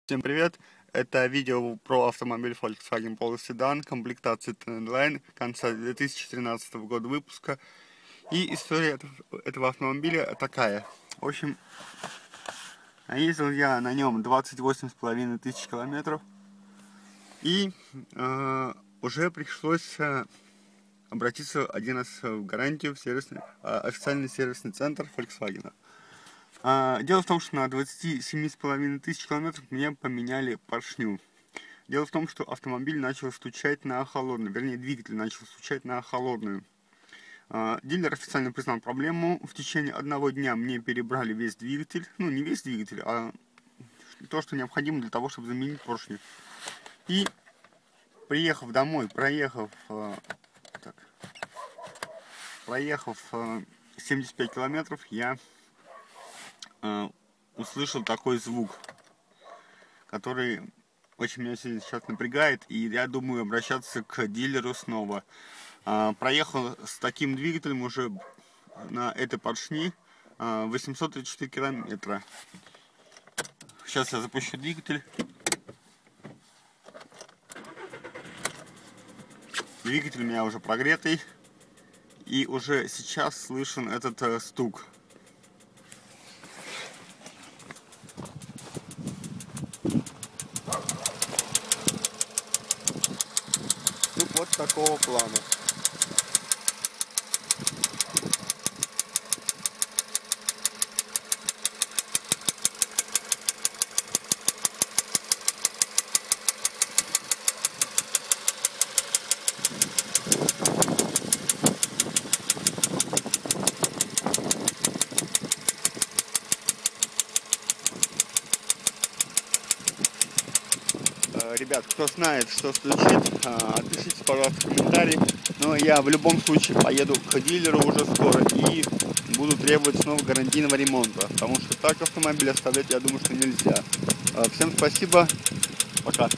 Всем привет! Это видео про автомобиль Volkswagen Polo Sedan, комплектации Trendline, конца 2013 года выпуска. И история этого автомобиля такая. В общем, ездил я на нем 28,5 тысяч километров. И уже пришлось обратиться один раз в гарантию в официальный сервисный центр Volkswagen. Дело в том, что на 27,5 тысяч километров мне поменяли поршню. Дело в том, что автомобиль начал стучать на холодную, вернее, двигатель начал стучать на холодную. Дилер официально признал проблему. В течение одного дня мне перебрали весь двигатель. Ну, не весь двигатель, а то, что необходимо для того, чтобы заменить поршни. И приехав домой, проехав 75 километров, я услышал такой звук, который очень меня сейчас напрягает, и я думаю обращаться к дилеру снова. Проехал с таким двигателем уже на этой поршни 834 километра. Сейчас я запущу двигатель. Двигатель у меня уже прогретый, и уже сейчас слышен этот стук. Вот такого плана. Ребят, кто знает, что стучит, отпишите, пожалуйста, в комментарии. Но я в любом случае поеду к дилеру уже скоро и буду требовать снова гарантийного ремонта. Потому что так автомобиль оставлять, я думаю, что нельзя. Всем спасибо. Пока.